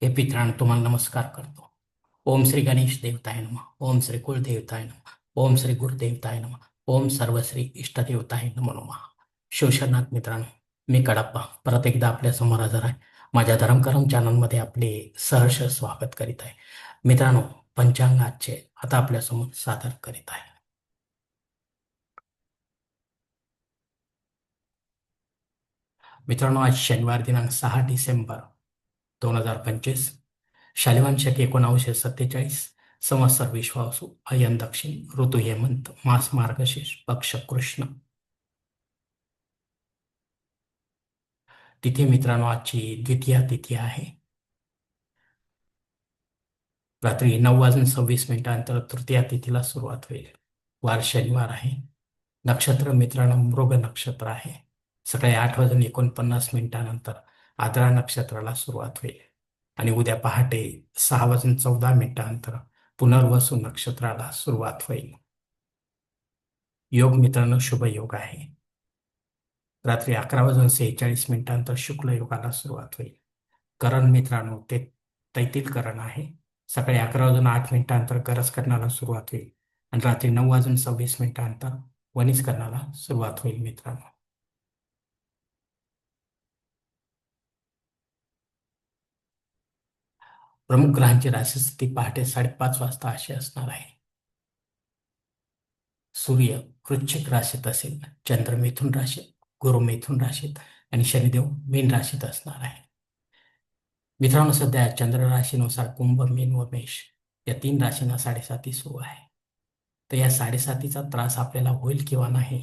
हे पितरांनो तुम्हाला नमस्कार करतो. ओम श्री गणेश देवताय नमः. ओम श्री कुलदेवताय नमः. ओम श्री गुरुदेवताय नमः. ओम सर्वश्री इष्टदेवताय नमो नमः. शिवशरणात मित्रांनो, मी कडप्पा परत एकदा आपल्या समोर हजर आहे. माझ्या धर्मकरम चॅनलमध्ये आपले सहर्ष स्वागत करीत आहे. मित्रांनो, पंचांग आजचे आता आपल्यासमोर सादर करीत आहे. मित्रांनो, आज शनिवार दिनांक 6 डिसेंबर 2025, शालिवान शके 1947, संवत्सर विश्वावसु, अयन दक्षिण, ऋतू हेमंत, मास मार्गशीर्ष, पक्ष कृष्ण. तिथी मित्रांनो आजची द्वितीया तिथी आहे. रात्री 9:26 तृतीया तिथीला सुरुवात होईल. वार शनिवार आहे. नक्षत्र मित्रांनो मृग नक्षत्र आहे. सकाळी 8:49 आद्रा नक्षत्राला सुरुवात होईल आणि उद्या पहाटे 6:14 पुनर्वसू नक्षत्राला सुरुवात होईल. योग मित्रांनो शुभ योग आहे. रात्री 11:46 शुक्ल योगाला सुरुवात होईल. करण मित्रांनो ते तैतील करण आहे. सकाळी 11:08 गरज करण्याला सुरुवात होईल आणि रात्री 9:26 वनिज करण्याला सुरुवात होईल मित्रांनो. प्रमुख ग्रहांची राशीस्थिती पहाटे 5:30 वाजता अशी असणार आहे. सूर्य वृश्चिक राशीत असेल, चंद्र मिथुन राशीत, गुरु मिथुन राशीत आणि शनिदेव मीन राशीत असणार आहे. मित्रांनो, सध्या चंद्र राशीनुसार कुंभ, मीन व मेष या 3 राशींना 7.5 सुरू आहे. तर या 7.5चा त्रास आपल्याला होईल किंवा नाही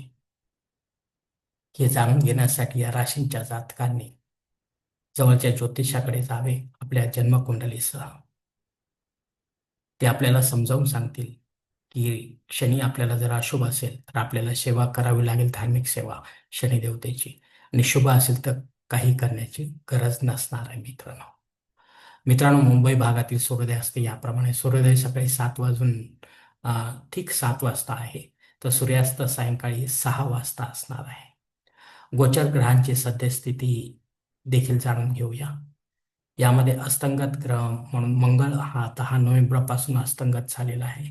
हे जाणून घेण्यासाठी या राशींच्या जातकांनी जवळच्या ज्योतिषाकडे जावे आपल्या जन्मकुंडलीसह. ते आपल्याला समजावून सांगतील की शनी आपल्याला जर अशुभ असेल तर आपल्याला सेवा करावी लागेल, धार्मिक सेवा शनिदेवतेची, आणि शुभ असेल तर काही करण्याची गरज नसणार आहे मित्रांनो. मित्रांनो, मुंबई भागातील सूर्योदय असते याप्रमाणे. सूर्योदय सकाळी 7 वाजता आहे, तर सूर्यास्त सायंकाळी 6 वाजता असणार आहे. गोचर ग्रहांची सद्यस्थिती देखील जाणून घेऊया. यामध्ये अस्तंगत ग्रह म्हणून मंगळ हा 10 नोव्हेंबरपासून अस्तंगत झालेला आहे.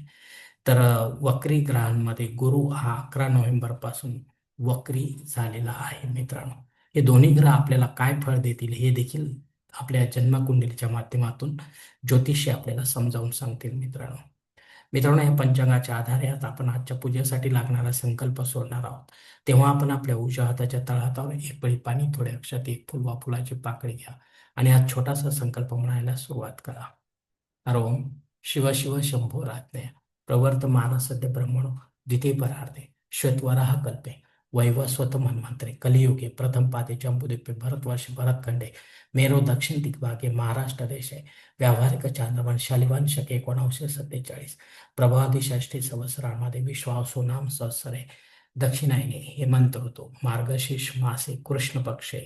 तर वक्री ग्रहांमध्ये गुरु हा 11 नोव्हेंबरपासून वक्री झालेला आहे मित्रांनो. हे दोन्ही ग्रह आपल्याला काय फळ देतील हे देखील आपल्या जन्मकुंडलीच्या माध्यमातून ज्योतिषी आपल्याला समजावून सांगतील मित्रांनो. मित्रांनो, या पंचांगाच्या आधारे आता आपण आजच्या पूजेसाठी लागणारा संकल्प सोडणार आहोत. तेव्हा आपण आपल्या उजव्या हाताच्या तळहातावर एक पळी पाणी, थोडे अक्षत, एक फुल वा फुलाची पाकळी घ्या आणि हा छोटासा संकल्प म्हणायला सुरुवात करा. हरोम शिव शिव शंभो राज्ञया प्रवर्तमान सद्य ब्रह्मणो द्वितीय परार्धे श्वेतवराह कल्पे वैवस्वत मन्वंतरे कलियुगे प्रथम पादे जम्बुद्वीपे भरतवर्षे भरतखंडे मेरो दक्षिण दिग्भागे महाराष्ट्र देशे व्यावहारिक चांद्रमान शालिवान शके 1947 प्रभादी षष्ठी संवत्सरामध्ये विश्वावसु नाम संवत्सरे दक्षिणायने हेमंत ऋतू मार्गशीर्ष मासे कृष्ण पक्षे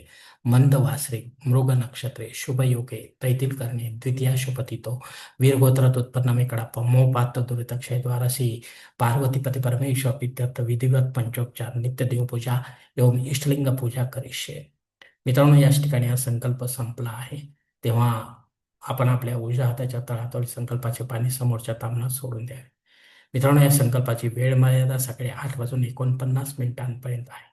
मंदवासरे मृग नक्षत्रे शुभयोगे तैतील करणे द्वितीया शुभतितो वीरगोत्रात उत्पन्न मे कडाप्पा मोपात दुरित क्षय द्वारसी पार्वतीपती परमेश्वर पित्यर्थ विधिवत पंचोपचार नित्य देवपूजा एवं इष्टलिंग पूजा करिष्ये. मित्रांनो, याच ठिकाणी हा संकल्प संपला आहे. तेव्हा आपण आपल्या उजव्या हाताच्या तळहातावर संकल्पाचे पाणी समोरच्या तामणात सोडून द्यावे. मित्रांनो, या संकल्पाची वेळ मर्यादा सकाळी 8:49 आहे.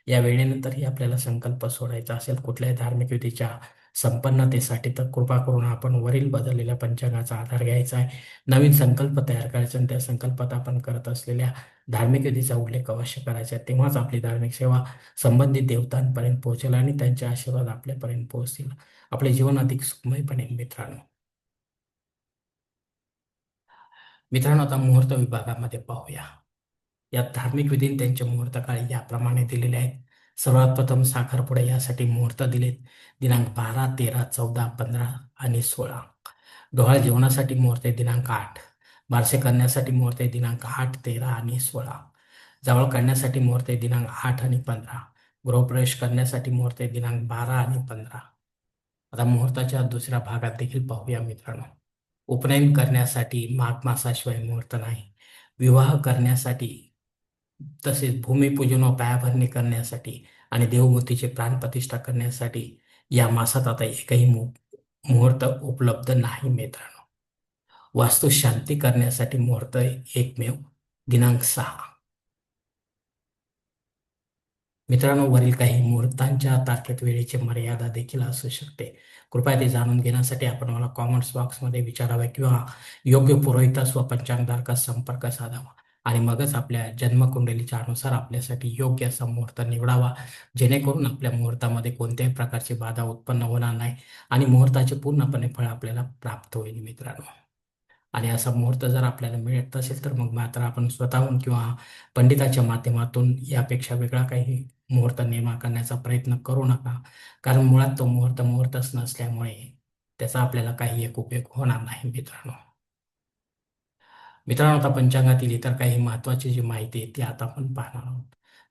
या वेळेनंतरही आपल्याला संकल्प सोडायचा असेल कुठल्याही धार्मिक विधीच्या संपन्नतेसाठी तर कृपा करून आपण वरील बदललेल्या पंचांगाचा आधार घ्यायचा आहे. नवीन संकल्प तयार करायचा आणि त्या संकल्पात आपण करत असलेल्या धार्मिक विधीचा उल्लेख अवश्य करायचा आहे. तेव्हाच आपली धार्मिक सेवा संबंधित देवतांपर्यंत पोहोचेल आणि त्यांचे आशीर्वाद आपल्यापर्यंत पोहोचतील. आपले जीवन अधिक सुखमय बनेल मित्रांनो. मित्रांनो, आता मुहूर्त विभागामध्ये पाहूया. या धार्मिक विधी त्यांचे मुहूर्त काळ याप्रमाणे दिलेले आहेत. सर्वात प्रथम साखरपुडा यासाठी मुहूर्त दिलेत दिनांक 12, 13, 14, 15 आणि 16. डोहाळ जेवणासाठी मुहूर्त आहे दिनांक 8. बारसे करण्यासाठी मुहूर्त आहे दिनांक 8, 13 आणि 16. जावळ काढण्यासाठी मुहूर्त आहे दिनांक 8 आणि 15. गृहप्रवेश करण्यासाठी मुहूर्त आहे दिनांक 12 आणि 15. आता मुहूर्ताच्या दुसऱ्या भागात देखील पाहूया मित्रांनो. उपनयन करण्यासाठी माघ मासाशिवाय मुहूर्त नाही. विवाह करण्यासाठी तसेच भूमिपूजन व पायाभरणी करण्यासाठी आणि देवमूर्तीची प्राणप्रतिष्ठा करण्यासाठी या मासात आता एकही मुहूर्त उपलब्ध नाही मित्रांनो. वास्तू शांती करण्यासाठी मुहूर्त एकमेव दिनांक 6. मित्रांनो, वरील काही मुहूर्तांच्या तारखेत वेळेची मर्यादा देखील असू शकते. कृपया ते जाणून घेण्यासाठी आपण मला कॉमेंट्स बॉक्समध्ये विचारावे किंवा योग्य पुरोहितास व पंचांगधारकास संपर्क साधावा आणि मगच आपल्या जन्मकुंडलीच्या अनुसार आपल्यासाठी योग्य असा मुहूर्त निवडावा, जेणेकरून आपल्या मुहूर्तामध्ये कोणत्याही प्रकारची बाधा उत्पन्न होणार नाही आणि मुहूर्ताचे पूर्णपणे फळ आपल्याला प्राप्त होईल मित्रांनो. आणि असा मुहूर्त जर आपल्याला मिळत असेल तर मग मात्र आपण स्वतःहून किंवा पंडिताच्या माध्यमातून यापेक्षा वेगळा काही मुहूर्त निर्माण करण्याचा प्रयत्न करू नका. कारण मुळात तो मुहूर्त मुहूर्तच नसल्यामुळे त्याचा आपल्याला काही एक उपयोग होणार नाही मित्रांनो. मित्रांनो, आता पंचांगातील इतर काही महत्त्वाची जी माहिती आहे ती आता आपण पाहणार आहोत.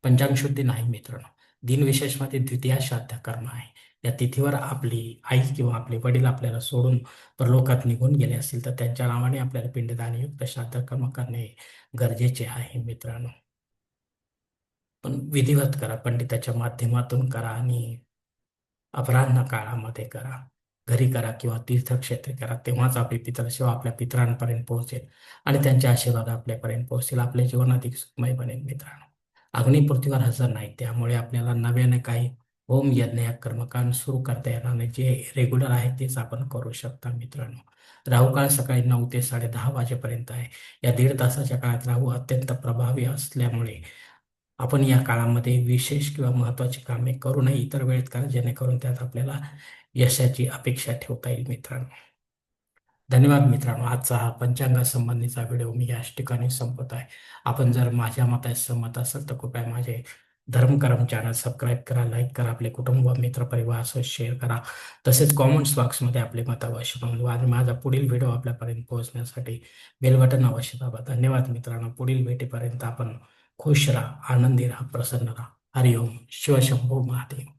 पंचांग शुद्धी नाही मित्रांनो. दिनविशेषमध्ये द्वितीया श्राद्ध कर्म आहे. या तिथीवर आपली आई किंवा आपले वडील आपल्याला सोडून परलोकात निघून गेले असतील तर त्यांच्या नावाने आपल्याला पिंडदानयुक्त श्राद्ध कर्म करणे गरजेचे आहे मित्रांनो. पण विधिवत करा, पंडिताच्या माध्यमातून करा आणि अपराह्न काळामध्ये करा. घरी करा किंवा तीर्थक्षेत्री करा. तेव्हाच आपली पितरसेवा आपल्या पितरांपर्यंत पोहोचेल आणि त्यांचे आशीर्वाद आपल्यापर्यंत पोहोचतील. आपले जीवन अधिक सुखमय बनेल मित्रांनो. अग्नी पृथ्वीवर हजर नाही, त्यामुळे आपल्याला नव्याने काही होम यज्ञ या कर्मकांड सुरू करता येणार नाही. जे रेग्युलर आहे तेच आपण करू शकता मित्रांनो. राहू काळ सकाळी 9 ते 10:30 वाजेपर्यंत आहे. या 1.5 तासाच्या काळात राहू अत्यंत प्रभावी असल्यामुळे आपण या काळामध्ये विशेष किंवा महत्त्वाची कामे करू नये. इतर वेळेत करा, जेणेकरून त्यात आपल्याला यशाची अपेक्षा ठेवता येईल मित्रांनो. धन्यवाद मित्रांनो. आजचा हा पंचांगासंबंधीचा व्हिडिओ मी याच ठिकाणी संपत आहे. आपण जर माझ्या मताशी सहमत असाल तर कृपया माझे धर्मकरम चॅनल सबस्क्राईब करा, लाईक करा, आपले कुटुंब व मित्रपरिवारासह शेअर करा. तसेच कॉमेंट्स बॉक्समध्ये आपले मत अवश्य नोंदवा आणि माझा पुढील व्हिडिओ आपल्यापर्यंत पोहोचण्यासाठी बेल बटन अवश्य दाबा. धन्यवाद मित्रांनो. पुढील भेटीपर्यंत आपण खुश राहा, आनंदी राहा, प्रसन्न राहा. हरिओम. शिवशंभो महादेव.